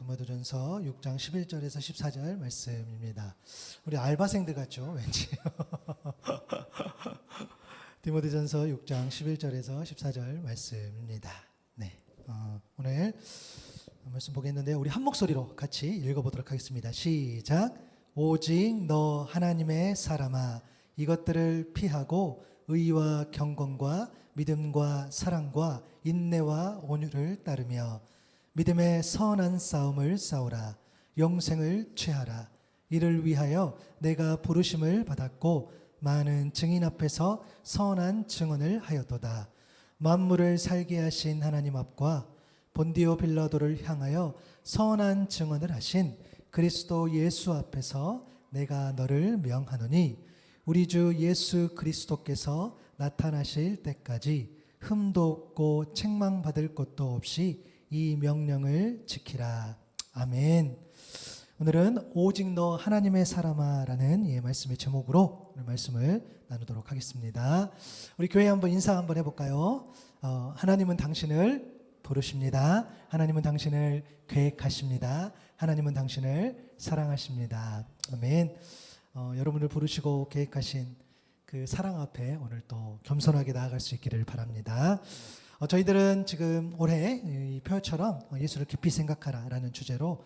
디모데전서 6장 11절에서 14절 말씀입니다. 우리 알바생들 같죠? 왠지. 디모데전서 6장 11절에서 14절 말씀입니다. 네, 오늘 말씀 보겠는데 우리 한 목소리로 같이 읽어보도록 하겠습니다. 시작. 오직 너 하나님의 사람아, 이것들을 피하고 의와 경건과 믿음과 사랑과 인내와 온유를 따르며 믿음의 선한 싸움을 싸우라. 영생을 취하라. 이를 위하여 내가 부르심을 받았고 많은 증인 앞에서 선한 증언을 하였도다. 만물을 살게 하신 하나님 앞과 본디오 빌라도를 향하여 선한 증언을 하신 그리스도 예수 앞에서 내가 너를 명하노니 우리 주 예수 그리스도께서 나타나실 때까지 흠도 없고 책망받을 것도 없이 이 명령을 지키라. 아멘. 오늘은 오직 너 하나님의 사람아 라는 이 말씀의 제목으로 오늘 말씀을 나누도록 하겠습니다. 우리 교회 한번 인사 한번 해볼까요? 하나님은 당신을 부르십니다. 하나님은 당신을 계획하십니다. 하나님은 당신을 사랑하십니다. 아멘. 여러분을 부르시고 계획하신 그 사랑 앞에 오늘 또 겸손하게 나아갈 수 있기를 바랍니다. 저희들은 지금 올해 이 표처럼 예수를 깊이 생각하라라는 주제로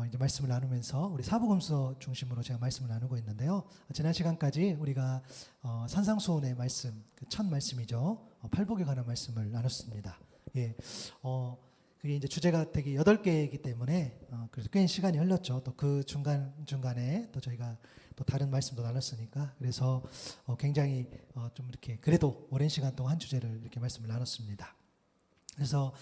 이제 말씀을 나누면서 우리 사복음서 중심으로 제가 말씀을 나누고 있는데요. 지난 시간까지 우리가 산상수훈의 말씀, 그 첫 말씀이죠. 팔복에 관한 말씀을 나눴습니다. 예, 그게 이제 주제가 되게 8개이기 때문에 그래서 꽤 시간이 흘렀죠. 또 그 중간에 또 저희가 또 다른 말씀도 나눴으니까 그래서 굉장히 좀 이렇게 그래도 오랜 시간 동안 한 주제를 이렇게 말씀을 나눴습니다. 그래서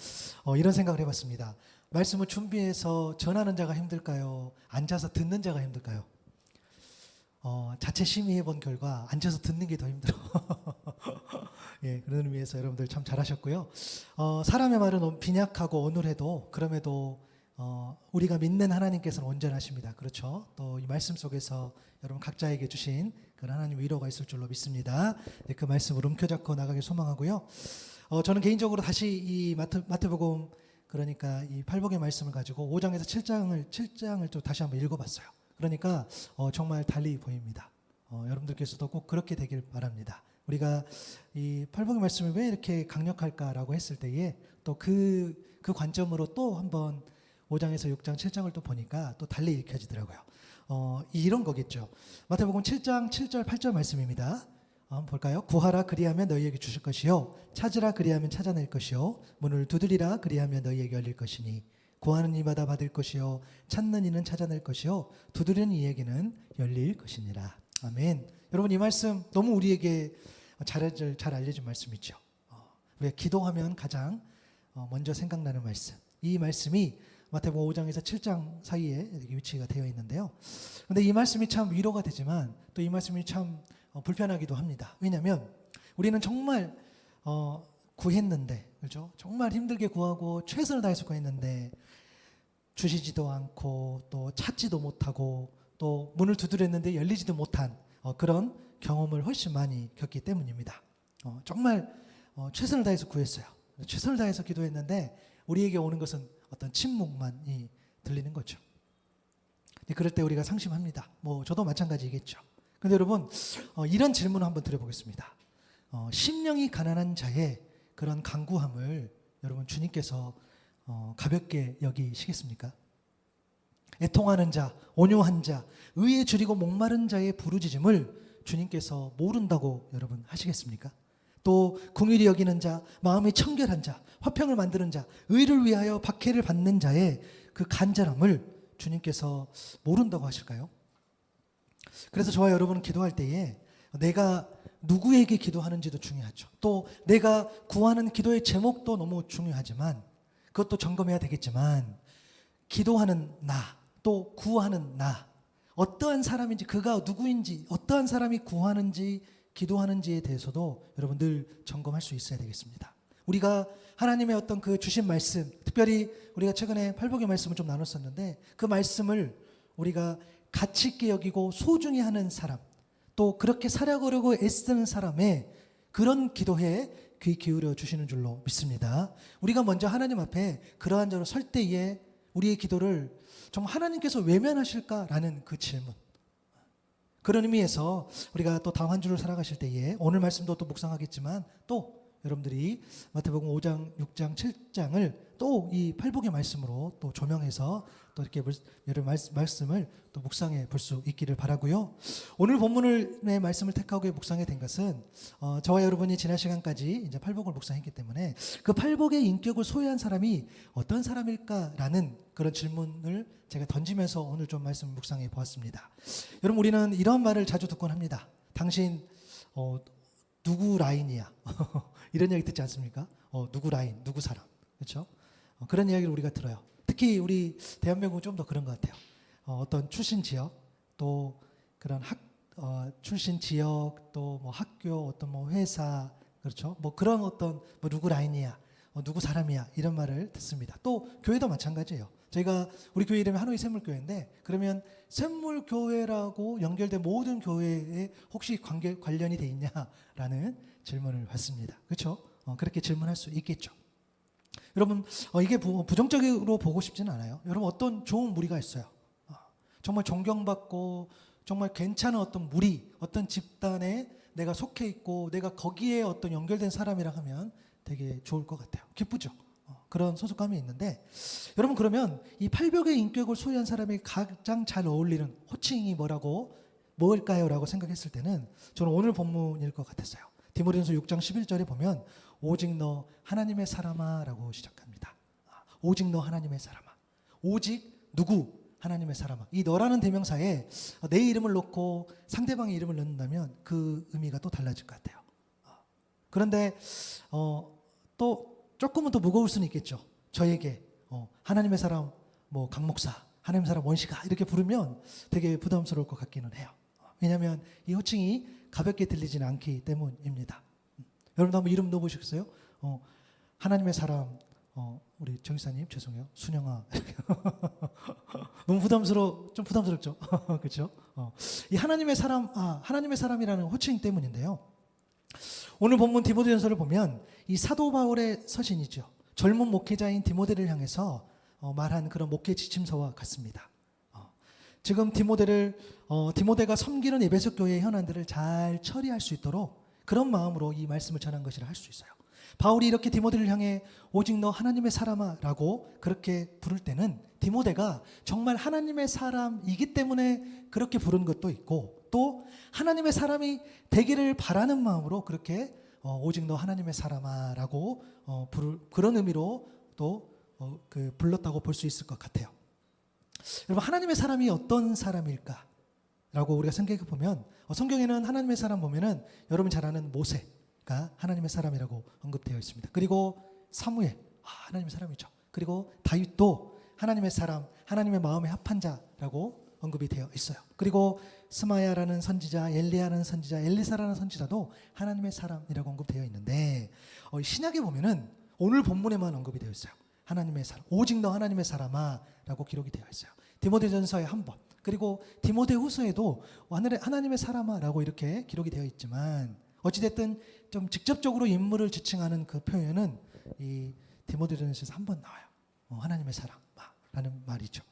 이런 생각을 해봤습니다. 말씀을 준비해서 전하는 자가 힘들까요? 앉아서 듣는 자가 힘들까요? 자체 심의해 본 결과 앉아서 듣는 게 더 힘들어. 예, 그런 의미에서 여러분들 참 잘하셨고요. 사람의 말은 너무 빈약하고 어눌해도 그럼에도 우리가 믿는 하나님께서는 온전하십니다. 그렇죠? 또 이 말씀 속에서 여러분 각자에게 주신 그런 하나님 위로가 있을 줄로 믿습니다. 네, 그 말씀을 움켜잡고 나가길 소망하고요. 저는 개인적으로 다시 이 마태복음 그러니까 이 팔복의 말씀을 가지고 5장에서 7장을 또 다시 한번 읽어봤어요. 그러니까 정말 달리 보입니다. 여러분들께서도 꼭 그렇게 되길 바랍니다. 우리가 이 팔복의 말씀이 왜 이렇게 강력할까라고 했을 때에 또 그 관점으로 또 한번 5장에서 6장, 7장을 또 보니까 또 달리 읽혀지더라고요. 이런 거겠죠. 마태복음 7장 7절 8절 말씀입니다. 한번 볼까요? 구하라 그리하면 너희에게 주실 것이요 찾으라 그리하면 찾아낼 것이요 문을 두드리라 그리하면 너희에게 열릴 것이니 구하는 이마다 받을 것이요 찾는 이는 찾아낼 것이요 두드리는 이에게는 열릴 것이니라. 아멘. 여러분 이 말씀 너무 우리에게 잘 알려진 말씀이죠. 우리가 기도하면 가장 먼저 생각나는 말씀. 이 말씀이 마태복음 5장에서 7장 사이에 이렇게 위치가 되어 있는데요. 그런데 이 말씀이 참 위로가 되지만 또 이 말씀이 참 불편하기도 합니다. 왜냐하면 우리는 정말 구했는데, 그렇죠? 정말 힘들게 구하고 최선을 다해서 구했는데 주시지도 않고 또 찾지도 못하고 또 문을 두드렸는데 열리지도 못한 그런 경험을 훨씬 많이 겪기 때문입니다. 정말 최선을 다해서 구했어요. 최선을 다해서 기도했는데 우리에게 오는 것은 어떤 침묵만이 들리는 거죠. 그럴 때 우리가 상심합니다. 저도 마찬가지겠죠. 그런데 여러분 이런 질문을 한번 드려보겠습니다. 심령이 가난한 자의 그런 간구함을 여러분 주님께서 가볍게 여기시겠습니까? 애통하는 자, 온유한 자, 의에 줄이고 목마른 자의 부르짖음을 주님께서 모른다고 여러분 하시겠습니까? 또 긍휼히 여기는 자, 마음이 청결한 자, 화평을 만드는 자, 의를 위하여 박해를 받는 자의 그 간절함을 주님께서 모른다고 하실까요? 그래서 저와 여러분은 기도할 때에 내가 누구에게 기도하는지도 중요하죠. 또 내가 구하는 기도의 제목도 너무 중요하지만 그것도 점검해야 되겠지만 기도하는 나, 또 구하는 나, 어떠한 사람인지 그가 누구인지 어떠한 사람이 구하는지 기도하는지에 대해서도 여러분 늘 점검할 수 있어야 되겠습니다. 우리가 하나님의 어떤 그 주신 말씀, 특별히 우리가 최근에 팔복의 말씀을 좀 나눴었는데 그 말씀을 우리가 가치 있게 여기고 소중히 하는 사람, 또 그렇게 살아가려고 애쓰는 사람의 그런 기도에 귀 기울여 주시는 줄로 믿습니다. 우리가 먼저 하나님 앞에 그러한 자로 설 때에 우리의 기도를 정말 하나님께서 외면하실까라는 그 질문. 그런 의미에서 우리가 또 다음 한 주를 살아가실 때에 오늘 말씀도 또 묵상하겠지만 또 여러분들이 마태복음 5장, 6장, 7장을 또 이 팔복의 말씀으로 또 조명해서 또 이렇게 여러 말씀을 또 묵상해 볼 수 있기를 바라고요. 오늘 본문의 말씀을 택하고 묵상해 된 것은 저와 여러분이 지난 시간까지 이제 팔복을 묵상했기 때문에 그 팔복의 인격을 소유한 사람이 어떤 사람일까라는 그런 질문을 제가 던지면서 오늘 좀 말씀을 묵상해 보았습니다. 여러분, 우리는 이런 말을 자주 듣곤 합니다. 당신 누구 라인이야? 이런 이야기 듣지 않습니까? 누구 라인, 누구 사람, 그렇죠? 그런 이야기를 우리가 들어요. 특히 우리 대한민국은 좀 더 그런 것 같아요. 어떤 출신 지역, 또 그런 출신 지역, 또 뭐 학교, 어떤 뭐 회사, 그렇죠? 뭐 그런 어떤 뭐 누구 라인이야, 누구 사람이야 이런 말을 듣습니다. 또 교회도 마찬가지예요. 저희가 우리 교회 이름이 하노이 샘물교회인데 그러면 샘물교회라고 연결된 모든 교회에 혹시 관련이 돼 있냐라는 질문을 받습니다. 그렇죠? 그렇게 질문할 수 있겠죠. 여러분, 이게 부정적으로 보고 싶지는 않아요. 여러분, 어떤 좋은 무리가 있어요. 정말 존경받고 정말 괜찮은 어떤 무리, 어떤 집단에 내가 속해 있고 내가 거기에 어떤 연결된 사람이라 하면 되게 좋을 것 같아요. 기쁘죠? 그런 소속감이 있는데 여러분, 그러면 이 팔복의 인격을 소유한 사람이 가장 잘 어울리는 호칭이 뭘까요? 라고 생각했을 때는 저는 오늘 본문일 것 같았어요. 디모데전서 6장 11절에 보면 오직 너 하나님의 사람아 라고 시작합니다. 오직 너 하나님의 사람아. 오직 누구? 하나님의 사람아. 이 너라는 대명사에 내 이름을 넣고 상대방의 이름을 넣는다면 그 의미가 또 달라질 것 같아요. 그런데 또 조금은 더 무거울 수는 있겠죠. 저에게 하나님의 사람 뭐 강목사, 하나님의 사람 원시가 이렇게 부르면 되게 부담스러울 것 같기는 해요. 왜냐하면 이 호칭이 가볍게 들리지는 않기 때문입니다. 여러분도 한번 이름 넣어보시겠어요? 하나님의 사람, 우리 정기사님 죄송해요. 순영아. 너무 좀 부담스럽죠? 그렇죠? 이 하나님의 사람, 하나님의 사람이라는 호칭 때문인데요. 오늘 본문 디모데전서를 보면 이 사도 바울의 서신이죠. 젊은 목회자인 디모데를 향해서 말한 그런 목회 지침서와 같습니다. 지금 디모데가 섬기는 에베소 교회의 현안들을 잘 처리할 수 있도록 그런 마음으로 이 말씀을 전한 것이라 할 수 있어요. 바울이 이렇게 디모데를 향해 오직 너 하나님의 사람아 라고 그렇게 부를 때는 디모데가 정말 하나님의 사람이기 때문에 그렇게 부른 것도 있고 또 하나님의 사람이 되기를 바라는 마음으로 그렇게 오직 너 하나님의 사람아 라고 그런 의미로 또 불렀다고 볼 수 있을 것 같아요. 여러분, 하나님의 사람이 어떤 사람일까? 라고 우리가 생각해 보면 성경에는 하나님의 사람 보면은 여러분 잘 아는 모세가 하나님의 사람이라고 언급되어 있습니다. 그리고 사무엘, 하나님의 사람이죠. 그리고 다윗도 하나님의 사람, 하나님의 마음에 합한 자라고 언급이 되어 있어요. 그리고 스마야라는 선지자, 엘리야라는 선지자, 엘리사라는 선지자도 하나님의 사람이라고 언급되어 있는데 신약에 보면은 오늘 본문에만 언급이 되어 있어요. 하나님의 사람, 오직 너 하나님의 사람아 라고 기록이 되어 있어요. 디모데전서에 한 번, 그리고 디모데후서에도 하나님의 사람아 라고 이렇게 기록이 되어 있지만 어찌됐든 좀 직접적으로 인물을 지칭하는 그 표현은 이 디모데전서에서 한 번 나와요. 하나님의 사람라는 말이죠.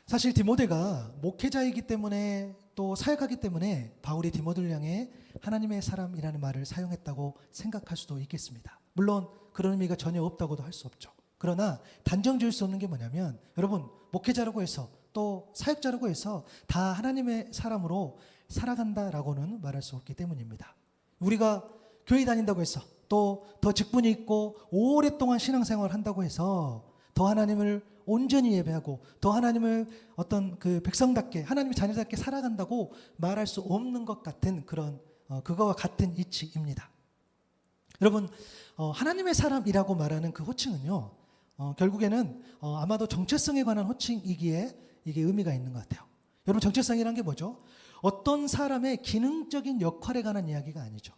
사실 디모데가 목회자이기 때문에 또 사역하기 때문에 바울이 디모데를 향해 하나님의 사람이라는 말을 사용했다고 생각할 수도 있겠습니다. 물론 그런 의미가 전혀 없다고도 할 수 없죠. 그러나 단정 지을 수 없는 게 뭐냐면 여러분, 목회자라고 해서 또 사역자라고 해서 다 하나님의 사람으로 살아간다라고는 말할 수 없기 때문입니다. 우리가 교회 다닌다고 해서 또 더 직분이 있고 오랫동안 신앙생활을 한다고 해서 더 하나님을 온전히 예배하고 더 하나님을 어떤 그 백성답게 하나님의 자녀답게 살아간다고 말할 수 없는 것 같은 그런 그거와 같은 이치입니다. 여러분, 하나님의 사람이라고 말하는 그 호칭은요, 결국에는 아마도 정체성에 관한 호칭이기에 이게 의미가 있는 것 같아요. 여러분, 정체성이란 게 뭐죠? 어떤 사람의 기능적인 역할에 관한 이야기가 아니죠.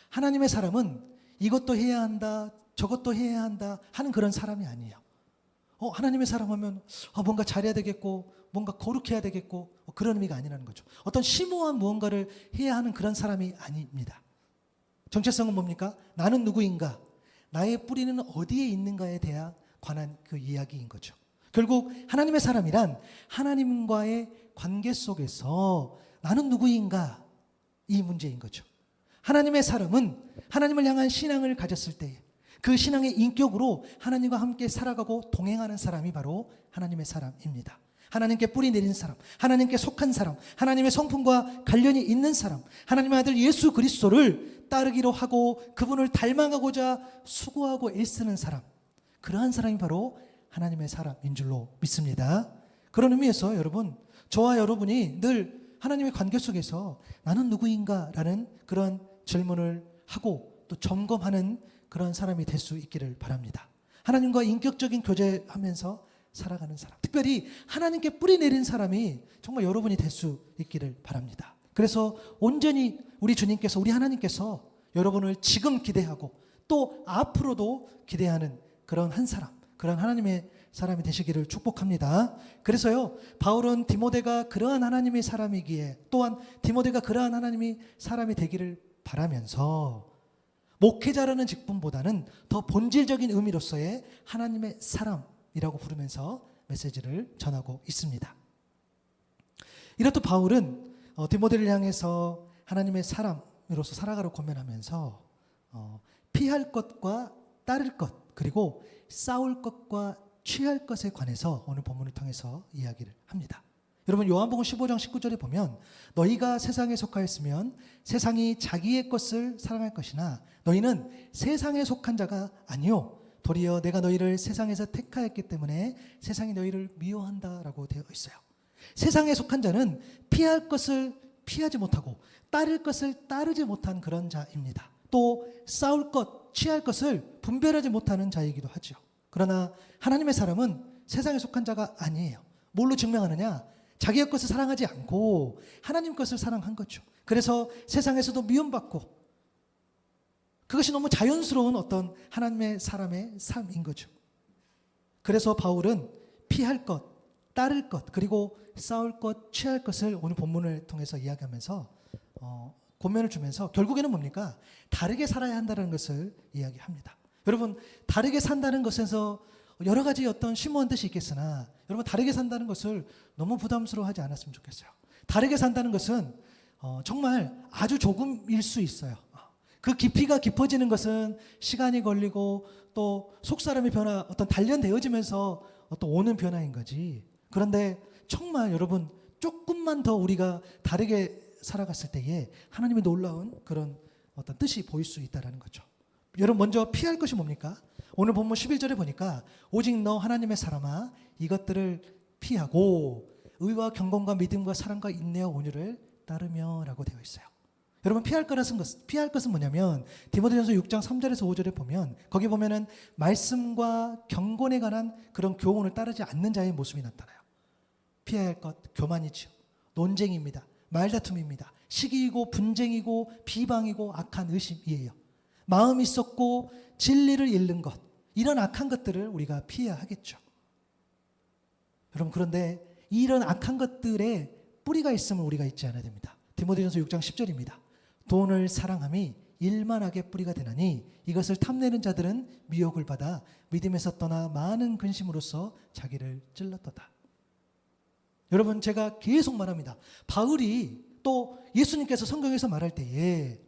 하나님의 사람은 이것도 해야 한다, 저것도 해야 한다 하는 그런 사람이 아니에요. 하나님의 사람 하면 뭔가 잘해야 되겠고 뭔가 거룩해야 되겠고 그런 의미가 아니라는 거죠. 어떤 심오한 무언가를 해야 하는 그런 사람이 아닙니다. 정체성은 뭡니까? 나는 누구인가? 나의 뿌리는 어디에 있는가에 대한 관한 그 이야기인 거죠. 결국 하나님의 사람이란 하나님과의 관계 속에서 나는 누구인가 이 문제인 거죠. 하나님의 사람은 하나님을 향한 신앙을 가졌을 때 그 신앙의 인격으로 하나님과 함께 살아가고 동행하는 사람이 바로 하나님의 사람입니다. 하나님께 뿌리 내린 사람, 하나님께 속한 사람, 하나님의 성품과 관련이 있는 사람, 하나님의 아들 예수 그리스도를 따르기로 하고 그분을 닮아가고자 수고하고 애쓰는 사람, 그러한 사람이 바로 하나님의 사람인 줄로 믿습니다. 그런 의미에서 여러분, 저와 여러분이 늘 하나님의 관계 속에서 나는 누구인가 라는 그런 질문을 하고 또 점검하는 그런 사람이 될 수 있기를 바랍니다. 하나님과 인격적인 교제하면서 살아가는 사람, 특별히 하나님께 뿌리 내린 사람이 정말 여러분이 될 수 있기를 바랍니다. 그래서 온전히 우리 주님께서, 우리 하나님께서 여러분을 지금 기대하고 또 앞으로도 기대하는 그런 한 사람, 그런 하나님의 사람이 되시기를 축복합니다. 그래서요, 바울은 디모데가 그러한 하나님의 사람이기에 또한 디모데가 그러한 하나님의 사람이 되기를 바라면서 목회자라는 직분보다는 더 본질적인 의미로서의 하나님의 사람이라고 부르면서 메시지를 전하고 있습니다. 이렇듯 바울은 디모데를 향해서 하나님의 사람으로서 살아가라고 권면하면서 피할 것과 따를 것, 그리고 싸울 것과 취할 것에 관해서 오늘 본문을 통해서 이야기를 합니다. 여러분, 요한복음 15장 19절에 보면 너희가 세상에 속하였으면 세상이 자기의 것을 사랑할 것이나 너희는 세상에 속한 자가 아니요 도리어 내가 너희를 세상에서 택하였기 때문에 세상이 너희를 미워한다라고 되어 있어요. 세상에 속한 자는 피할 것을 피하지 못하고 따를 것을 따르지 못한 그런 자입니다. 또 싸울 것, 취할 것을 분별하지 못하는 자이기도 하죠. 그러나 하나님의 사람은 세상에 속한 자가 아니에요. 뭘로 증명하느냐? 자기의 것을 사랑하지 않고 하나님 것을 사랑한 거죠. 그래서 세상에서도 미움받고 그것이 너무 자연스러운 어떤 하나님의 사람의 삶인 거죠. 그래서 바울은 피할 것, 따를 것, 그리고 싸울 것, 취할 것을 오늘 본문을 통해서 이야기하면서 권면을 주면서 결국에는 뭡니까? 다르게 살아야 한다는 것을 이야기합니다. 여러분, 다르게 산다는 것에서 여러 가지 어떤 심오한 뜻이 있겠으나 여러분, 다르게 산다는 것을 너무 부담스러워하지 않았으면 좋겠어요. 다르게 산다는 것은 정말 아주 조금일 수 있어요. 그 깊이가 깊어지는 것은 시간이 걸리고 또 속사람의 변화, 어떤 단련되어지면서 어떤 오는 변화인 거지. 그런데 정말 여러분, 조금만 더 우리가 다르게 살아갔을 때에 하나님의 놀라운 그런 어떤 뜻이 보일 수 있다는 거죠. 여러분, 먼저 피할 것이 뭡니까? 오늘 본문 11절에 보니까 오직 너 하나님의 사람아 이것들을 피하고 의와 경건과 믿음과 사랑과 인내와 온유를 따르며 라고 되어 있어요. 여러분, 피할 것은 뭐냐면 디모데전서 6장 3절에서 5절에 보면 거기 보면은 말씀과 경건에 관한 그런 교훈을 따르지 않는 자의 모습이 나타나요. 피해야 할 것 교만이죠. 논쟁입니다. 말다툼입니다. 시기이고 분쟁이고 비방이고 악한 의심이에요. 마음이 썩고 진리를 잃는 것, 이런 악한 것들을 우리가 피해야 하겠죠. 여러분, 그런데 이런 악한 것들에 뿌리가 있음을 우리가 잊지 않아야 됩니다. 디모데전서 6장 10절입니다. 돈을 사랑함이 일만하게 뿌리가 되나니 이것을 탐내는 자들은 미혹을 받아 믿음에서 떠나 많은 근심으로써 자기를 찔렀도다. 여러분, 제가 계속 말합니다. 바울이 또 예수님께서 성경에서 말할 때에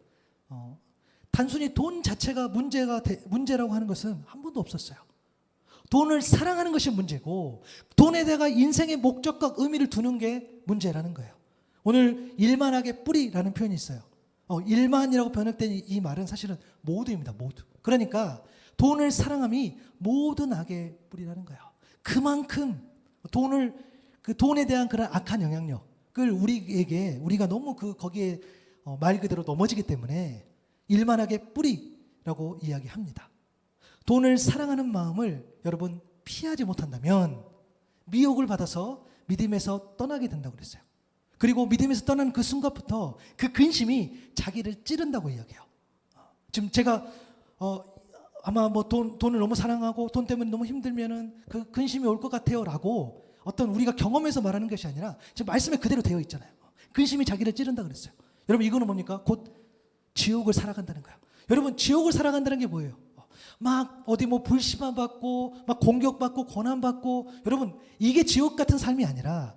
단순히 돈 자체가 문제라고 하는 것은 한 번도 없었어요. 돈을 사랑하는 것이 문제고 돈에 대해 인생의 목적과 의미를 두는 게 문제라는 거예요. 오늘 일만하게 뿌리라는 표현이 있어요. 일만이라고 번역된 이 말은 사실은 모두입니다. 모두. 그러니까 돈을 사랑함이 모든 악의 뿌리라는 거예요. 그만큼 그 돈에 대한 그런 악한 영향력을 우리가 너무 거기에 말 그대로 넘어지기 때문에 일만하게 뿌리라고 이야기합니다. 돈을 사랑하는 마음을 여러분 피하지 못한다면 미혹을 받아서 믿음에서 떠나게 된다고 그랬어요. 그리고 믿음에서 떠나는 그 순간부터 그 근심이 자기를 찌른다고 이야기해요. 지금 제가 아마 뭐 돈을 너무 사랑하고 돈 때문에 너무 힘들면은 그 근심이 올 것 같아요라고 어떤 우리가 경험해서 말하는 것이 아니라 지금 말씀에 그대로 되어 있잖아요. 근심이 자기를 찌른다 그랬어요. 여러분, 이거는 뭡니까? 곧 지옥을 살아간다는 거예요. 여러분, 지옥을 살아간다는 게 뭐예요? 막 어디 뭐 불신만 받고 막 공격받고 고난받고, 여러분 이게 지옥 같은 삶이 아니라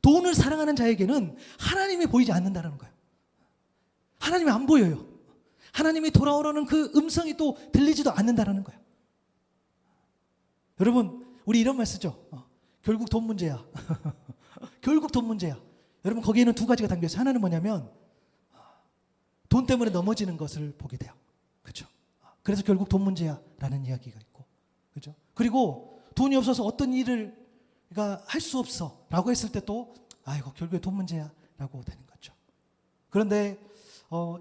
돈을 사랑하는 자에게는 하나님이 보이지 않는다는 거예요. 하나님이 안 보여요. 하나님이 돌아오라는 그 음성이 또 들리지도 않는다는 거예요. 여러분 우리 이런 말 쓰죠. 결국 돈 문제야. 결국 돈 문제야. 여러분 거기에는 두 가지가 담겨 있어요. 하나는 뭐냐면 돈 때문에 넘어지는 것을 보게 돼요. 그렇죠? 그래서 결국 돈 문제야 라는 이야기가 있고, 그렇죠? 그리고 돈이 없어서 어떤 일을 할 수 없어 라고 했을 때 또 아이고 결국에 돈 문제야 라고 되는 거죠. 그런데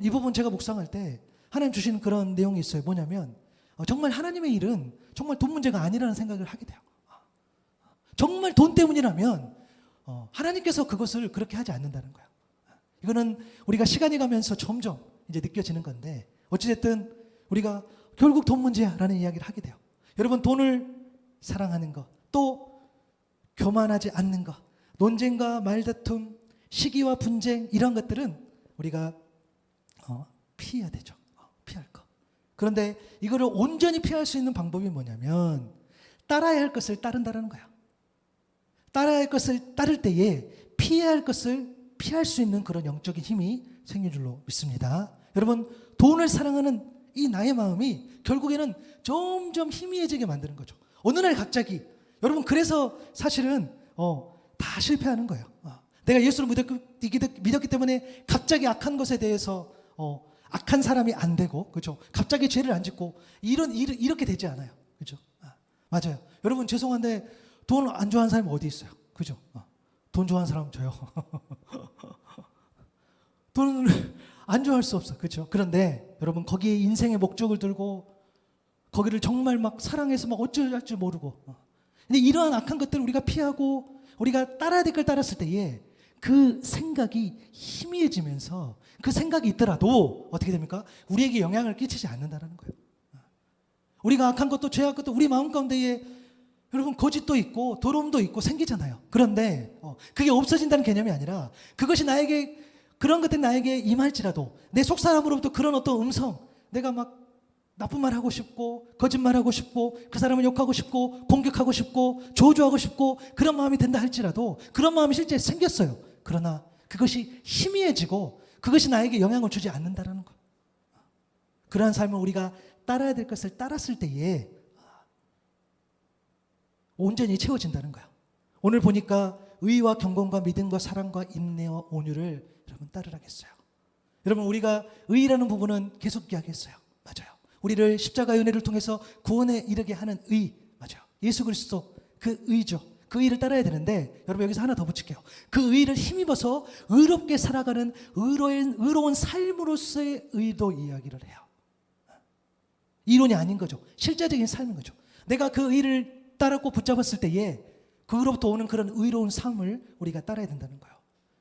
이 부분 제가 묵상할 때 하나님 주신 그런 내용이 있어요. 뭐냐면 정말 하나님의 일은 정말 돈 문제가 아니라는 생각을 하게 돼요. 정말 돈 때문이라면 하나님께서 그것을 그렇게 하지 않는다는 거예요. 이거는 우리가 시간이 가면서 점점 이제 느껴지는 건데, 어찌됐든 우리가 결국 돈 문제야라는 이야기를 하게 돼요. 여러분 돈을 사랑하는 것, 또 교만하지 않는 것, 논쟁과 말다툼, 시기와 분쟁, 이런 것들은 우리가 피해야 되죠. 피할 것. 그런데 이거를 온전히 피할 수 있는 방법이 뭐냐면 따라야 할 것을 따른다는 거예요. 따라야 할 것을 따를 때에 피해야 할 것을 피할 수 있는 그런 영적인 힘이 생긴 줄로 믿습니다. 여러분 돈을 사랑하는 이 나의 마음이 결국에는 점점 희미해지게 만드는 거죠. 어느 날 갑자기, 여러분 그래서 사실은 다 실패하는 거예요. 내가 예수를 믿었기 때문에 갑자기 악한 것에 대해서 악한 사람이 안 되고, 그렇죠? 갑자기 죄를 안 짓고 이렇게 되지 않아요. 그렇죠? 맞아요. 여러분 죄송한데 돈 안 좋아하는 사람이 어디 있어요? 그죠? 돈 좋아하는 사람 저요. 돈을 안 좋아할 수 없어. 그렇죠? 그런데 여러분 거기에 인생의 목적을 들고 거기를 정말 막 사랑해서 막 어찌할 줄 모르고, 근데 이러한 악한 것들을 우리가 피하고 우리가 따라야 될 걸 따랐을 때에 그 생각이 희미해지면서 그 생각이 있더라도 어떻게 됩니까? 우리에게 영향을 끼치지 않는다는 거예요. 우리가 악한 것도 죄악 것도 우리 마음 가운데에 여러분 거짓도 있고 더러움도 있고 생기잖아요. 그런데 그게 없어진다는 개념이 아니라 그것이 나에게, 그런 것들이 나에게 임할지라도 내 속사람으로부터 그런 어떤 음성, 내가 막 나쁜 말 하고 싶고 거짓말하고 싶고 그 사람을 욕하고 싶고 공격하고 싶고 저주하고 싶고 그런 마음이 든다 할지라도 그런 마음이 실제 생겼어요. 그러나 그것이 희미해지고 그것이 나에게 영향을 주지 않는다는 것. 그러한 삶을 우리가 따라야 될 것을 따랐을 때에 온전히 채워진다는 거야. 오늘 보니까 의와 경건과 믿음과 사랑과 인내와 온유를 여러분 따르라겠어요. 여러분 우리가 의라는 부분은 계속 이야기했어요. 맞아요. 우리를 십자가의 은혜를 통해서 구원에 이르게 하는 의, 맞아요. 예수 그리스도 그 의죠. 그 의를 따라야 되는데 여러분 여기서 하나 더 붙일게요. 그 의를 힘입어서 의롭게 살아가는 의로운 삶으로서의 의도 이야기를 해요. 이론이 아닌 거죠. 실제적인 삶인 거죠. 내가 그 의를 따랐고 붙잡았을 때에 그로부터 오는 그런 의로운 삶을 우리가 따라야 된다는 거예요.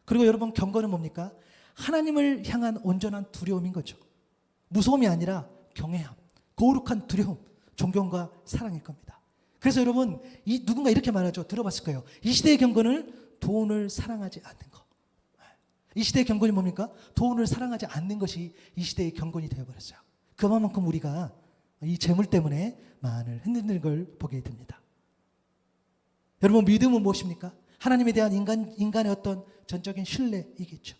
그리고 여러분 경건은 뭡니까? 하나님을 향한 온전한 두려움인 거죠. 무서움이 아니라 경외함, 거룩한 두려움, 존경과 사랑일 겁니다. 그래서 여러분 누군가 이렇게 말하죠. 들어봤을 거예요. 이 시대의 경건은 돈을 사랑하지 않는 것. 이 시대의 경건이 뭡니까? 돈을 사랑하지 않는 것이 이 시대의 경건이 되어버렸어요. 그만큼 우리가 이 재물 때문에 많은 흔들리는 걸 보게 됩니다. 여러분 믿음은 무엇입니까? 하나님에 대한 인간의 어떤 전적인 신뢰이겠죠.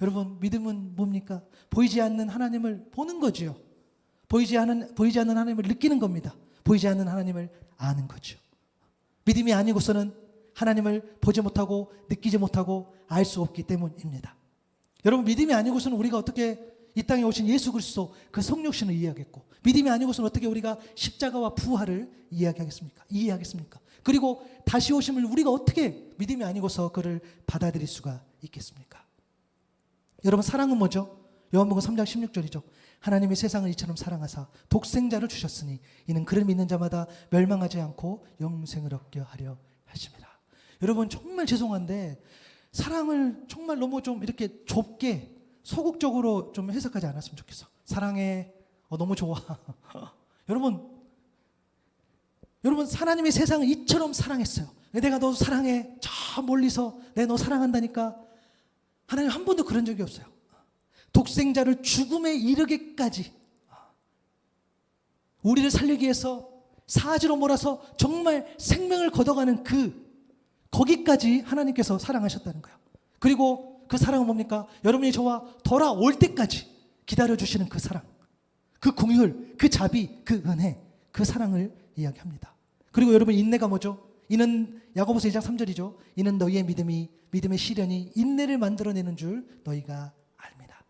여러분 믿음은 뭡니까? 보이지 않는 하나님을 보는 거죠. 보이지 않는 하나님을 느끼는 겁니다. 보이지 않는 하나님을 아는 거죠. 믿음이 아니고서는 하나님을 보지 못하고 느끼지 못하고 알 수 없기 때문입니다. 여러분 믿음이 아니고서는 우리가 어떻게 이 땅에 오신 예수 그리스도 그 성육신을 이해하겠고, 믿음이 아니고서는 어떻게 우리가 십자가와 부활을 이해하겠습니까? 그리고 다시 오심을 우리가 어떻게 믿음이 아니고서 그를 받아들일 수가 있겠습니까? 여러분 사랑은 뭐죠? 요한복음 3장 16절이죠. 하나님이 세상을 이처럼 사랑하사 독생자를 주셨으니 이는 그를 믿는 자마다 멸망하지 않고 영생을 얻게 하려 하심이라. 여러분 정말 죄송한데 사랑을 정말 너무 좀 이렇게 좁게 소극적으로 좀 해석하지 않았으면 좋겠어. 사랑해, 너무 좋아. 여러분 하나님이 세상을 이처럼 사랑했어요. 내가 너 사랑해. 저 멀리서 내가 너 사랑한다니까. 하나님 한 번도 그런 적이 없어요. 독생자를 죽음에 이르게까지 우리를 살리기 위해서 사지로 몰아서 정말 생명을 걷어가는 거기까지 하나님께서 사랑하셨다는 거예요. 그리고 그 사랑은 뭡니까? 여러분이 저와 돌아올 때까지 기다려주시는 그 사랑, 그 긍휼, 그 자비, 그 은혜, 그 사랑을 이야기합니다. 그리고 여러분, 인내가 뭐죠? 이는 야고보서 2장 3절이죠. 이는 너희의 믿음의 시련이 인내를 만들어내는 줄 너희가 압니다.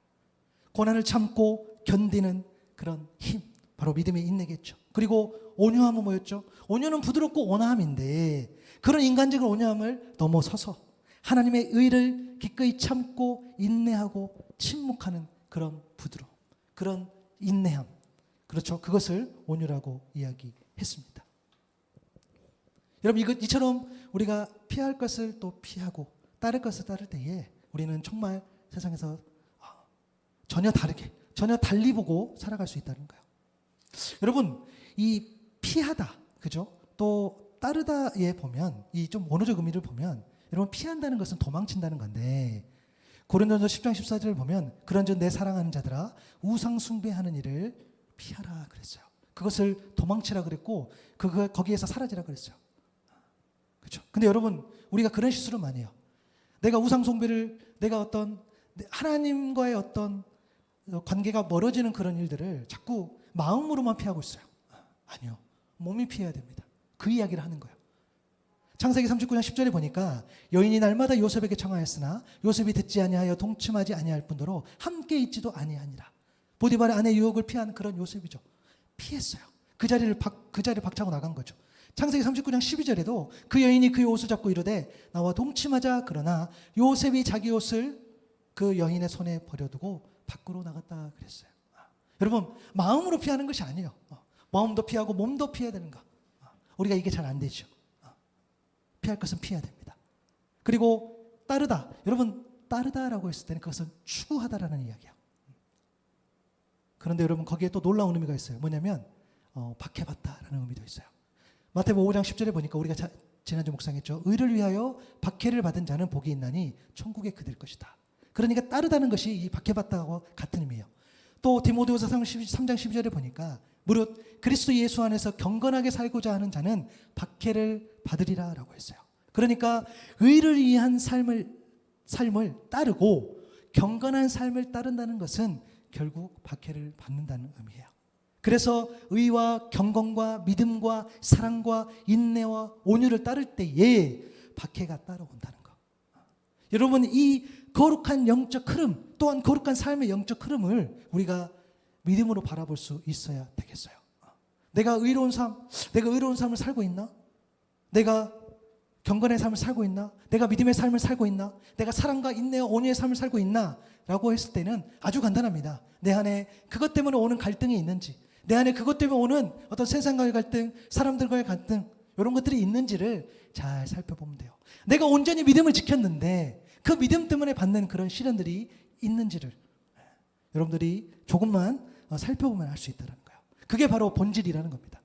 고난을 참고 견디는 그런 힘, 바로 믿음의 인내겠죠. 그리고 온유함은 뭐였죠? 온유는 부드럽고 온화함인데, 그런 인간적인 온유함을 넘어서서 하나님의 의를 기꺼이 참고 인내하고 침묵하는 그런 부드러움, 그런 인내함, 그렇죠. 그것을 온유라고 이야기했습니다. 여러분, 이처럼 우리가 피할 것을 또 피하고 따를 것을 따를 때에 우리는 정말 세상에서 전혀 다르게, 전혀 달리 보고 살아갈 수 있다는 거예요. 여러분, 이 피하다, 그죠? 또 따르다에 보면, 이 좀 원어적 의미를 보면, 여러분, 피한다는 것은 도망친다는 건데, 고린도전서 10장 14절을 보면, 그런즉 내 사랑하는 자들아 우상 숭배하는 일을 피하라 그랬어요. 그것을 도망치라 그랬고, 거기에서 사라지라 그랬어요. 그렇죠? 근데 여러분, 우리가 그런 실수를 많이 해요. 내가 우상 숭배를, 내가 어떤 하나님과의 어떤 관계가 멀어지는 그런 일들을 자꾸 마음으로만 피하고 있어요. 아니요, 몸이 피해야 됩니다. 그 이야기를 하는 거예요. 창세기 39장 10절에 보니까 여인이 날마다 요셉에게 청하였으나 요셉이 듣지 아니하여 동침하지 아니할 뿐더러 함께 있지도 아니하니라. 보디발의 아내 유혹을 피한 그런 요셉이죠. 피했어요. 그 자리를 박차고 나간 거죠. 창세기 39장 12절에도 그 여인이 그의 옷을 잡고 이르되 나와 동침하자. 그러나 요셉이 자기 옷을 그 여인의 손에 버려두고 밖으로 나갔다 그랬어요. 여러분, 마음으로 피하는 것이 아니에요. 마음도 피하고 몸도 피해야 되는 거. 우리가 이게 잘 안 되죠. 피할 것은 피해야 됩니다. 그리고 따르다. 여러분, 따르다라고 했을 때는 그것은 추구하다라는 이야기예요. 그런데 여러분, 거기에 또 놀라운 의미가 있어요. 뭐냐면 박해받다라는 의미도 있어요. 마태복음 5장 10절에 보니까 우리가 지난주 묵상했죠. 의를 위하여 박해를 받은 자는 복이 있나니 천국에 그들 것이다. 그러니까 따르다는 것이 이 박해받다와 같은 의미예요. 또 디모데후서 3장 12절에 보니까 무릇 그리스도 예수 안에서 경건하게 살고자 하는 자는 박해를 받으리라 라고 했어요. 그러니까 의를 위한 삶을 따르고 경건한 삶을 따른다는 것은 결국 박해를 받는다는 의미예요. 그래서 의와 경건과 믿음과 사랑과 인내와 온유를 따를 때에 박해가 따라온다는 것. 여러분, 이 거룩한 영적 흐름, 또한 거룩한 삶의 영적 흐름을 우리가 믿음으로 바라볼 수 있어야 되겠어요. 내가 의로운 삶을 살고 있나? 내가 경건의 삶을 살고 있나? 내가 믿음의 삶을 살고 있나? 내가 사랑과 인내와 온유의 삶을 살고 있나? 라고 했을 때는 아주 간단합니다. 내 안에 그것 때문에 오는 갈등이 있는지, 내 안에 그것 때문에 오는 어떤 세상과의 갈등, 사람들과의 갈등, 이런 것들이 있는지를 잘 살펴보면 돼요. 내가 온전히 믿음을 지켰는데 그 믿음 때문에 받는 그런 시련들이 있는지를 여러분들이 조금만 살펴보면 알 수 있다는 거예요. 그게 바로 본질이라는 겁니다.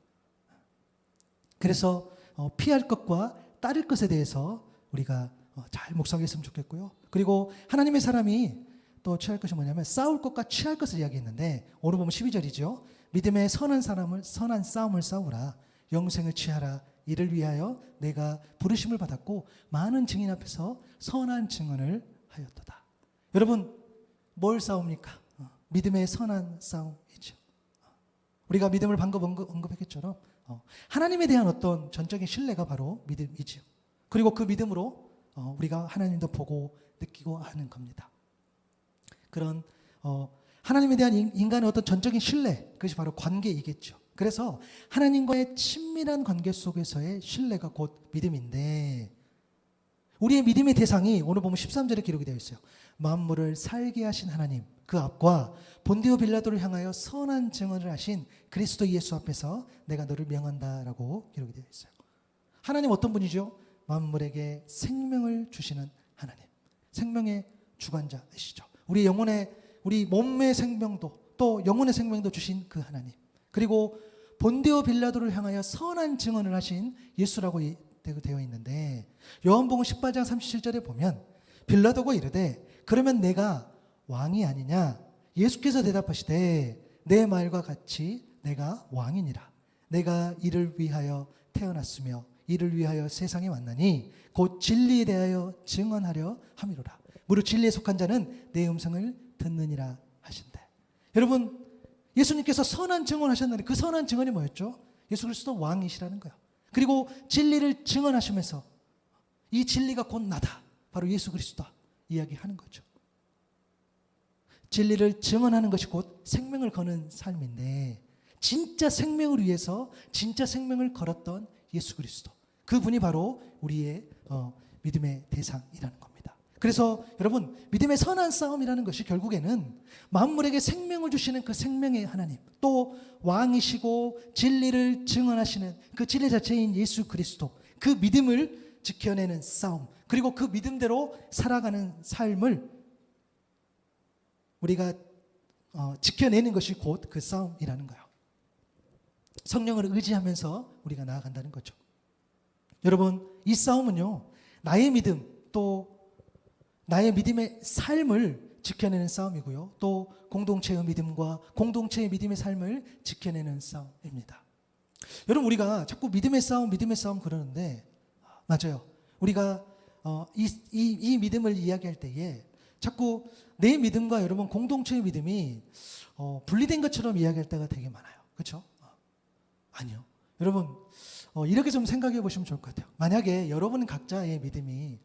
그래서 피할 것과 따를 것에 대해서 우리가 잘 묵상했으면 좋겠고요. 그리고 하나님의 사람이 또 취할 것이 뭐냐면 싸울 것과 취할 것을 이야기했는데, 오늘 보면 12절이죠. 믿음의 선한 싸움을 싸우라. 영생을 취하라. 이를 위하여 내가 부르심을 받았고 많은 증인 앞에서 선한 증언을 하였도다. 여러분, 뭘 싸웁니까? 믿음의 선한 싸움이죠. 우리가 믿음을 방금 언급했겠처럼 하나님에 대한 어떤 전적인 신뢰가 바로 믿음이죠. 그리고 그 믿음으로 우리가 하나님도 보고 느끼고 하는 겁니다. 그런 하나님에 대한 인간의 어떤 전적인 신뢰, 그것이 바로 관계이겠죠. 그래서 하나님과의 친밀한 관계 속에서의 신뢰가 곧 믿음인데, 우리의 믿음의 대상이 오늘 보면 13절에 기록이 되어 있어요. 만물을 살게 하신 하나님, 그 앞과 본디오 빌라도를 향하여 선한 증언을 하신 그리스도 예수 앞에서 내가 너를 명한다라고 기록이 되어 있어요. 하나님 어떤 분이죠? 만물에게 생명을 주시는 하나님, 생명의 주관자이시죠. 우리 몸의 생명도 또 영혼의 생명도 주신 그 하나님, 그리고 본디오 빌라도를 향하여 선한 증언을 하신 예수라고 되어 있는데, 요한복음 18장 37절에 보면 빌라도가 이르되 그러면 내가 왕이 아니냐? 예수께서 대답하시되 내 말과 같이 내가 왕이니라. 내가 이를 위하여 태어났으며 이를 위하여 세상에 왔나니 곧 진리에 대하여 증언하려 함이로라. 무릇 진리에 속한 자는 내 음성을 듣느니라 하신대. 여러분, 예수님께서 선한 증언하셨는데 그 선한 증언이 뭐였죠? 예수 그리스도 왕이시라는 거예요. 그리고 진리를 증언하시면서 이 진리가 곧 나다, 바로 예수 그리스도다 이야기하는 거죠. 진리를 증언하는 것이 곧 생명을 거는 삶인데, 진짜 생명을 위해서 진짜 생명을 걸었던 예수 그리스도, 그분이 바로 우리의 믿음의 대상이라는 겁니다. 그래서 여러분, 믿음의 선한 싸움이라는 것이 결국에는 만물에게 생명을 주시는 그 생명의 하나님, 또 왕이시고 진리를 증언하시는 그 진리 자체인 예수 그리스도, 그 믿음을 지켜내는 싸움, 그리고 그 믿음대로 살아가는 삶을 우리가 지켜내는 것이 곧 그 싸움이라는 거예요. 성령을 의지하면서 우리가 나아간다는 거죠. 여러분, 이 싸움은요, 나의 믿음, 또 나의 믿음의 삶을 지켜내는 싸움이고요, 또 공동체의 믿음과 공동체의 믿음의 삶을 지켜내는 싸움입니다. 여러분, 우리가 자꾸 믿음의 싸움 그러는데, 맞아요. 우리가 이 믿음을 이야기할 때에 자꾸 내 믿음과 여러분 공동체의 믿음이 분리된 것처럼 이야기할 때가 되게 많아요. 그렇죠? 아니요. 여러분, 이렇게 좀 생각해 보시면 좋을 것 같아요. 만약에 여러분 각자의 믿음이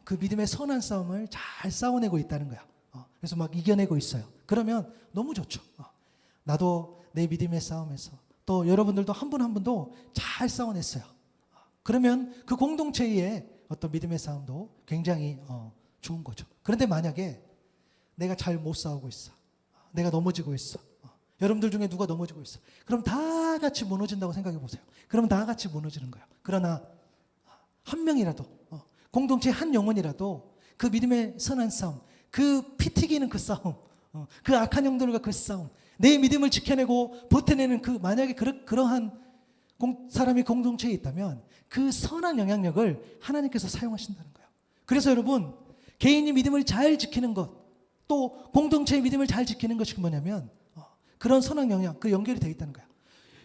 그 믿음의 선한 싸움을 잘 싸워내고 있다는 거야. 그래서 막 이겨내고 있어요. 그러면 너무 좋죠. 나도 내 믿음의 싸움에서, 또 여러분들도 한 분 한 분도 잘 싸워냈어요. 그러면 그 공동체의 어떤 믿음의 싸움도 굉장히 좋은 거죠. 그런데 만약에 내가 잘 못 싸우고 있어, 내가 넘어지고 있어, 여러분들 중에 누가 넘어지고 있어, 그럼 다 같이 무너진다고 생각해 보세요. 그럼 다 같이 무너지는 거예요. 그러나 한 명이라도, 공동체의 한 영혼이라도 그 믿음의 선한 싸움, 그 피 튀기는 그 싸움, 그 악한 영들과 그 싸움, 내 믿음을 지켜내고 버텨내는 그, 만약에 그러한 사람이 공동체에 있다면 그 선한 영향력을 하나님께서 사용하신다는 거예요. 그래서 여러분, 개인이 믿음을 잘 지키는 것, 또 공동체의 믿음을 잘 지키는 것이 뭐냐면 그런 선한 영향, 그 연결이 되어 있다는 거예요.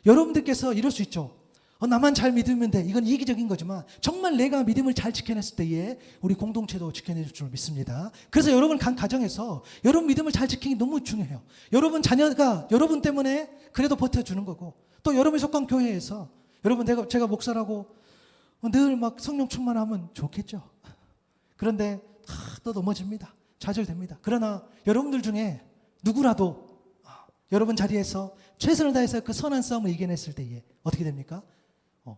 여러분들께서 이럴 수 있죠. 나만 잘 믿으면 돼. 이건 이기적인 거지만 정말 내가 믿음을 잘 지켜냈을 때에 우리 공동체도 지켜낼 줄 믿습니다. 그래서 여러분 가정에서 여러분 믿음을 잘 지키기 너무 중요해요. 여러분 자녀가 여러분 때문에 그래도 버텨주는 거고, 또 여러분이 속한 교회에서 여러분, 제가 목사라고 늘 막 성령 충만하면 좋겠죠. 그런데 또 넘어집니다. 좌절됩니다. 그러나 여러분들 중에 누구라도 여러분 자리에서 최선을 다해서 그 선한 싸움을 이겨냈을 때에 어떻게 됩니까?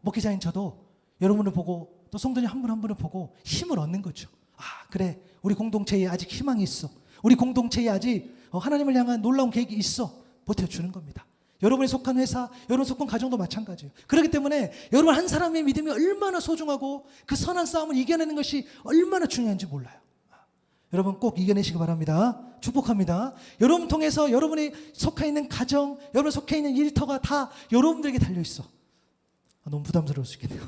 목회자인 저도 여러분을 보고, 또 성도님 한 분 한 분을 보고 힘을 얻는 거죠. 그래, 우리 공동체에 아직 희망이 있어. 우리 공동체에 아직 하나님을 향한 놀라운 계획이 있어. 버텨주는 겁니다. 여러분이 속한 회사, 여러분 속한 가정도 마찬가지예요. 그렇기 때문에 여러분 한 사람의 믿음이 얼마나 소중하고 그 선한 싸움을 이겨내는 것이 얼마나 중요한지 몰라요. 여러분 꼭 이겨내시기 바랍니다. 축복합니다. 여러분 통해서 여러분이 속해 있는 가정, 여러분 속해 있는 일터가 다 여러분들에게 달려있어. 너무 부담스러울 수 있겠네요.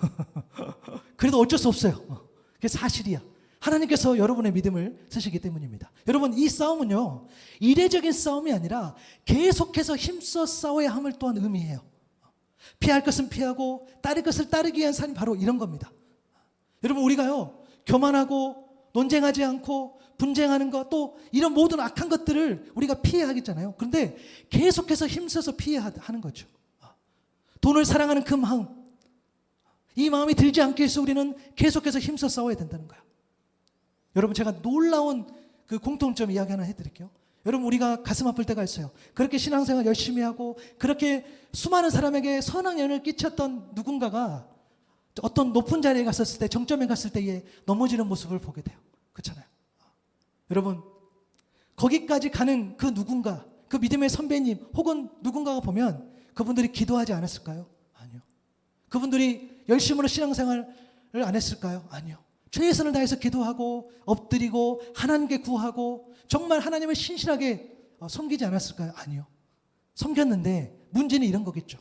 그래도 어쩔 수 없어요. 그게 사실이야. 하나님께서 여러분의 믿음을 쓰시기 때문입니다. 여러분, 이 싸움은요, 이례적인 싸움이 아니라 계속해서 힘써 싸워야 함을 또한 의미해요. 피할 것은 피하고 따를 것을 따르기 위한 삶이 바로 이런 겁니다. 여러분, 우리가요, 교만하고 논쟁하지 않고 분쟁하는 것, 또 이런 모든 악한 것들을 우리가 피해야 하겠잖아요. 그런데 계속해서 힘써서 피해야 하는 거죠. 돈을 사랑하는 그 마음, 이 마음이 들지 않게 해서 우리는 계속해서 힘써 싸워야 된다는 거야. 여러분, 제가 놀라운 그 공통점 이야기 하나 해드릴게요. 여러분, 우리가 가슴 아플 때가 있어요. 그렇게 신앙생활 열심히 하고 그렇게 수많은 사람에게 선한 영향을 끼쳤던 누군가가 어떤 높은 자리에 갔었을 때, 정점에 갔을 때에 넘어지는 모습을 보게 돼요. 그렇잖아요. 여러분, 거기까지 가는 그 누군가, 그 믿음의 선배님 혹은 누군가가 보면 그분들이 기도하지 않았을까요? 아니요. 그분들이 열심으로 신앙생활을 안 했을까요? 아니요. 최선을 다해서 기도하고 엎드리고 하나님께 구하고 정말 하나님을 신실하게 섬기지 않았을까요? 아니요. 섬겼는데 문제는 이런 거겠죠.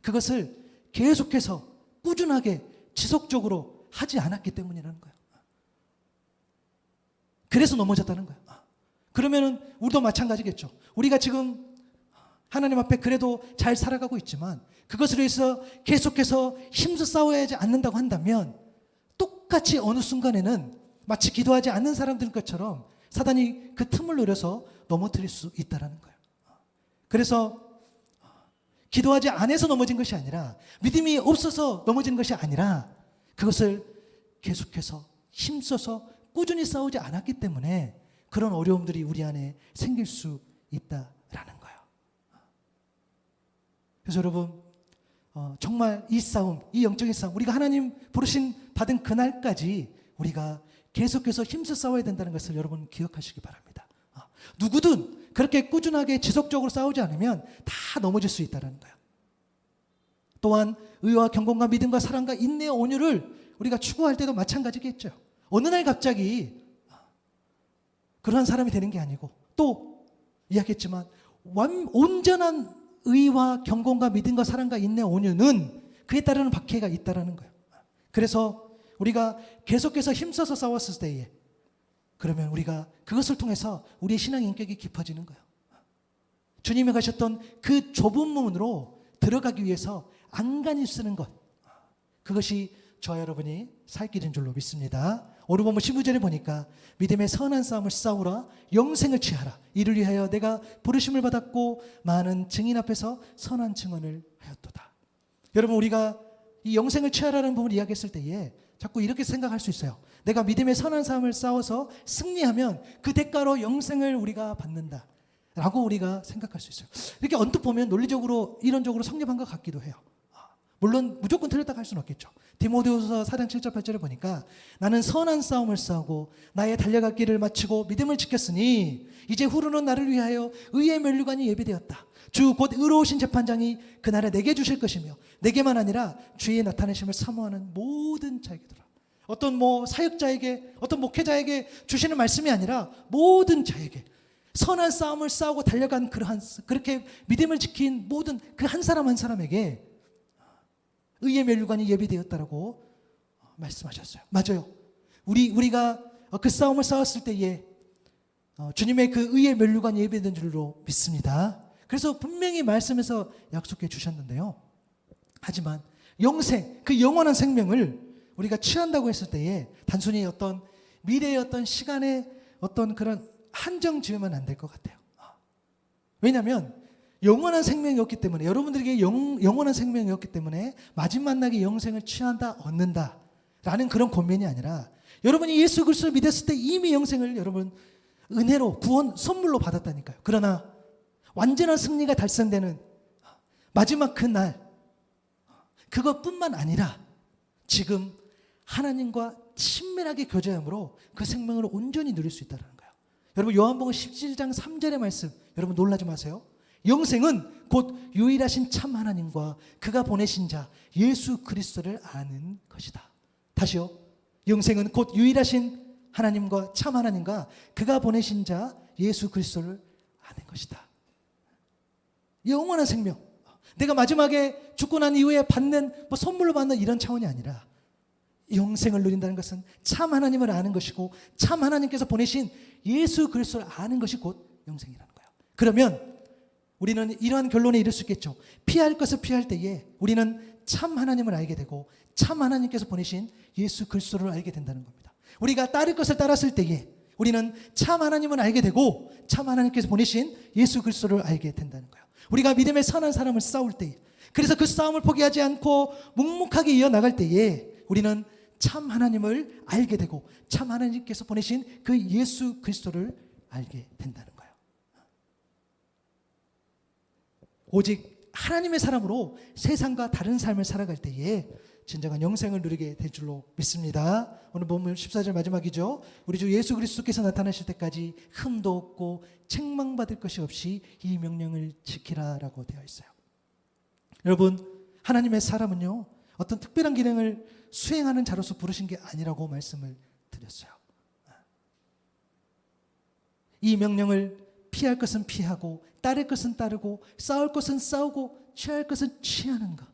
그것을 계속해서 꾸준하게 지속적으로 하지 않았기 때문이라는 거예요. 그래서 넘어졌다는 거예요. 그러면은 우리도 마찬가지겠죠. 우리가 지금 하나님 앞에 그래도 잘 살아가고 있지만 그것을 위해서 계속해서 힘써 싸워야지 않는다고 한다면 똑같이 어느 순간에는 마치 기도하지 않는 사람들 것처럼 사단이 그 틈을 노려서 넘어뜨릴 수 있다는 거예요. 그래서 기도하지 않아서 넘어진 것이 아니라 믿음이 없어서 넘어진 것이 아니라 그것을 계속해서 힘써서 꾸준히 싸우지 않았기 때문에 그런 어려움들이 우리 안에 생길 수 있다라는 거예요. 그래서 여러분 정말 이 싸움, 이 영적인 싸움, 우리가 하나님 부르신 받은 그날까지 우리가 계속해서 힘써 싸워야 된다는 것을 여러분 기억하시기 바랍니다. 누구든 그렇게 꾸준하게 지속적으로 싸우지 않으면 다 넘어질 수 있다는 거예요. 또한 의와 경건과 믿음과 사랑과 인내와 온유를 우리가 추구할 때도 마찬가지겠죠. 어느 날 갑자기 그러한 사람이 되는 게 아니고 또 이야기했지만 온전한 의와 경건과 믿음과 사랑과 인내와 온유는 그에 따르는 박해가 있다는 거예요. 그래서 우리가 계속해서 힘써서 싸웠을 때에 그러면 우리가 그것을 통해서 우리의 신앙 인격이 깊어지는 거예요. 주님이 가셨던 그 좁은 문으로 들어가기 위해서 안간히 쓰는 것, 그것이 저와 여러분이 살 길인 줄로 믿습니다. 오늘 본문 15절에 보니까 믿음의 선한 싸움을 싸우라, 영생을 취하라. 이를 위하여 내가 부르심을 받았고 많은 증인 앞에서 선한 증언을 하였도다. 여러분, 우리가 이 영생을 취하라는 부분을 이야기했을 때에 자꾸 이렇게 생각할 수 있어요. 내가 믿음의 선한 싸움을 싸워서 승리하면 그 대가로 영생을 우리가 받는다 라고 우리가 생각할 수 있어요. 이렇게 언뜻 보면 논리적으로 이론적으로 성립한 것 같기도 해요. 물론 무조건 틀렸다고 할 수는 없겠죠. 디모데후서 4장 7절 8절에 보니까 나는 선한 싸움을 싸우고 나의 달려갈 길을 마치고 믿음을 지켰으니 이제 후로는 나를 위하여 의의 면류관이 예비되었다. 주 곧 의로우신 재판장이 그날에 내게 주실 것이며 내게만 아니라 주의 나타내심을 사모하는 모든 자에게더라. 어떤 사역자에게 어떤 목회자에게 주시는 말씀이 아니라 모든 자에게 선한 싸움을 싸우고 달려간 그렇게 믿음을 지킨 모든 그 한 사람 한 사람에게 의의 면류관이 예비되었다라고 말씀하셨어요. 맞아요. 우리가 그 싸움을 싸웠을 때에 주님의 그 의의 면류관이 예비된 줄로 믿습니다. 그래서 분명히 말씀에서 약속해 주셨는데요. 하지만 영생, 그 영원한 생명을 우리가 취한다고 했을 때에 단순히 어떤 미래의 어떤 시간의 어떤 그런 한정 지으면 안 될 것 같아요. 왜냐하면 영원한 생명이었기 때문에, 여러분들에게 영원한 생명이었기 때문에 마지막 날에 영생을 취한다, 얻는다 라는 그런 권면이 아니라 여러분이 예수 그리스도를 믿었을 때 이미 영생을 여러분 은혜로 구원 선물로 받았다니까요. 그러나 완전한 승리가 달성되는 마지막 그날, 그것뿐만 아니라 지금 하나님과 친밀하게 교제함으로 그 생명을 온전히 누릴 수 있다는 거예요. 여러분, 요한복음 17장 3절의 말씀, 여러분 놀라지 마세요. 영생은 곧 유일하신 참 하나님과 그가 보내신 자 예수 그리스도를 아는 것이다. 다시요. 영생은 곧 유일하신 하나님과 참 하나님과 그가 보내신 자 예수 그리스도를 아는 것이다. 영원한 생명. 내가 마지막에 죽고 난 이후에 받는 선물로 받는 이런 차원이 아니라 영생을 누린다는 것은 참 하나님을 아는 것이고 참 하나님께서 보내신 예수 그리스도를 아는 것이 곧 영생이라는 거예요. 그러면 우리는 이러한 결론에 이를 수 있겠죠. 피할 것을 피할 때에 우리는 참 하나님을 알게 되고 참 하나님께서 보내신 예수 그리스도를 알게 된다는 겁니다. 우리가 따를 것을 따랐을 때에 우리는 참 하나님을 알게 되고 참 하나님께서 보내신 예수 그리스도를 알게 된다는 거예요. 우리가 믿음의 선한 사람을 싸울 때에, 그래서 그 싸움을 포기하지 않고 묵묵하게 이어나갈 때에 우리는 참 하나님을 알게 되고 참 하나님께서 보내신 그 예수 그리스도를 알게 된다는 거예요. 오직 하나님의 사람으로 세상과 다른 삶을 살아갈 때에 진정한 영생을 누리게 될 줄로 믿습니다. 오늘 본문 14절 마지막이죠. 우리 주 예수 그리스도께서 나타나실 때까지 흠도 없고 책망받을 것이 없이 이 명령을 지키라라고 되어 있어요. 여러분, 하나님의 사람은요, 어떤 특별한 기능을 수행하는 자로서 부르신 게 아니라고 말씀을 드렸어요. 이 명령을 피할 것은 피하고 따를 것은 따르고 싸울 것은 싸우고 취할 것은 취하는 것.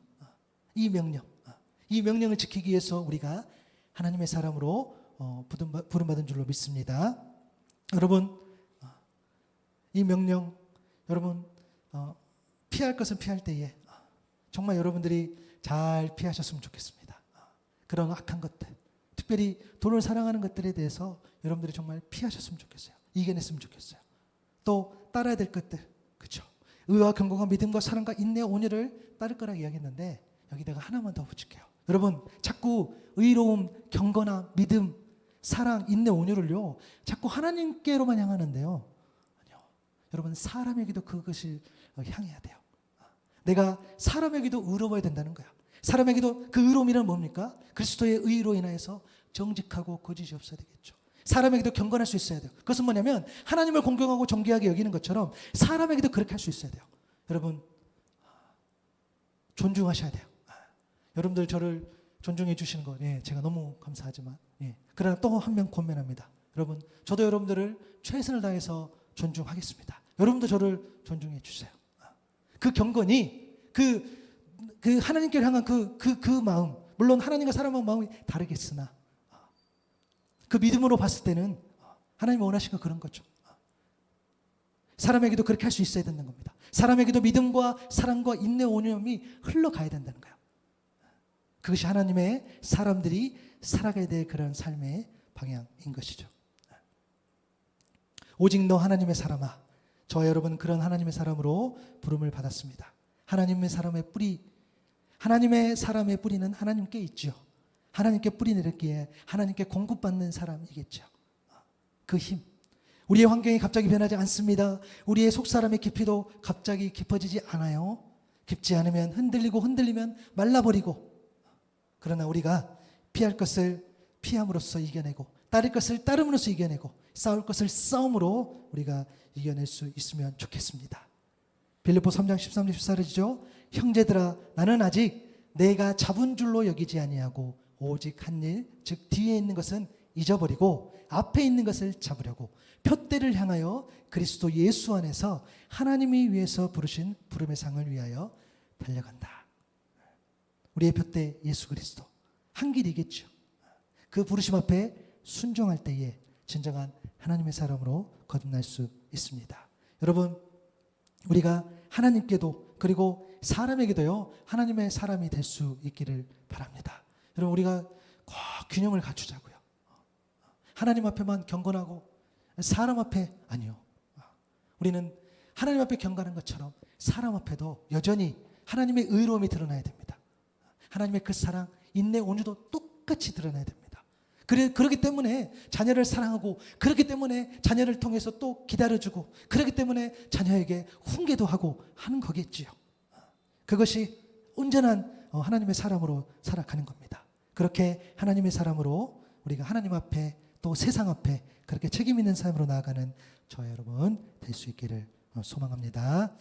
이 명령을 지키기 위해서 우리가 하나님의 사람으로 부름받은 줄로 믿습니다. 여러분, 이 명령, 여러분 피할 것은 피할 때에 정말 여러분들이 잘 피하셨으면 좋겠습니다. 그런 악한 것들, 특별히 돈을 사랑하는 것들에 대해서 여러분들이 정말 피하셨으면 좋겠어요. 이겨냈으면 좋겠어요. 또 따라야 될 것들, 그렇죠? 의와 경건과 믿음과 사랑과 인내, 온유를 따를 거라 이야기했는데 여기다가 하나만 더 붙일게요. 여러분 자꾸 의로움, 경건함, 믿음, 사랑, 인내, 온유를요 자꾸 하나님께로만 향하는데요. 아니요. 여러분 사람에게도 그것을 향해야 돼요. 내가 사람에게도 의로워야 된다는 거야. 사람에게도 그 의로움이란 뭡니까? 그리스도의 의로 인하여서 정직하고 거짓이 없어야 되겠죠. 사람에게도 경건할 수 있어야 돼요. 그것은 뭐냐면 하나님을 공경하고 존귀하게 여기는 것처럼 사람에게도 그렇게 할 수 있어야 돼요. 여러분 존중하셔야 돼요. 여러분들 저를 존중해 주시는 거 제가 너무 감사하지만 그러나 또 한 명 권면합니다. 여러분 저도 여러분들을 최선을 다해서 존중하겠습니다. 여러분도 저를 존중해 주세요. 그 경건이 그 하나님께 향한 그 마음, 물론 하나님과 사람의 마음이 다르겠으나 그 믿음으로 봤을 때는 하나님이 원하시는 거 그런 거죠. 사람에게도 그렇게 할 수 있어야 된다는 겁니다. 사람에게도 믿음과 사랑과 인내, 온유함이 흘러가야 된다는 거예요. 그것이 하나님의 사람들이 살아가야 될 그런 삶의 방향인 것이죠. 오직 너 하나님의 사람아, 저와 여러분은 그런 하나님의 사람으로 부름을 받았습니다. 하나님의 사람의 뿌리, 하나님의 사람의 뿌리는 하나님께 있죠. 하나님께 뿌리 내렸기에 하나님께 공급받는 사람이겠죠. 그 힘. 우리의 환경이 갑자기 변하지 않습니다. 우리의 속사람의 깊이도 갑자기 깊어지지 않아요. 깊지 않으면 흔들리면 말라버리고, 그러나 우리가 피할 것을 피함으로써 이겨내고 따를 것을 따름으로써 이겨내고 싸울 것을 싸움으로 우리가 이겨낼 수 있으면 좋겠습니다. 빌립보 3장 13절 14절이죠. 형제들아 나는 아직 내가 잡은 줄로 여기지 아니하고 오직 한 일, 즉 뒤에 있는 것은 잊어버리고 앞에 있는 것을 잡으려고 표대를 향하여 그리스도 예수 안에서 하나님이 위해서 부르신 부름의 상을 위하여 달려간다. 우리의 표대 예수 그리스도 한 길이겠죠. 그 부르심 앞에 순종할 때에 진정한 하나님의 사람으로 거듭날 수 있습니다. 여러분 우리가 하나님께도 그리고 사람에게도요 하나님의 사람이 될 수 있기를 바랍니다. 여러분 우리가 꼭 균형을 갖추자고요. 하나님 앞에만 경건하고 사람 앞에 아니요. 우리는 하나님 앞에 경건한 것처럼 사람 앞에도 여전히 하나님의 의로움이 드러나야 됩니다. 하나님의 그 사랑, 인내, 온유도 똑같이 드러나야 됩니다. 그렇기 때문에 자녀를 사랑하고 그렇기 때문에 자녀를 통해서 또 기다려주고 그렇기 때문에 자녀에게 훈계도 하고 하는 거겠지요. 그것이 온전한 하나님의 사람으로 살아가는 겁니다. 그렇게 하나님의 사람으로 우리가 하나님 앞에 또 세상 앞에 그렇게 책임 있는 삶으로 나아가는 저와 여러분 될 수 있기를 소망합니다.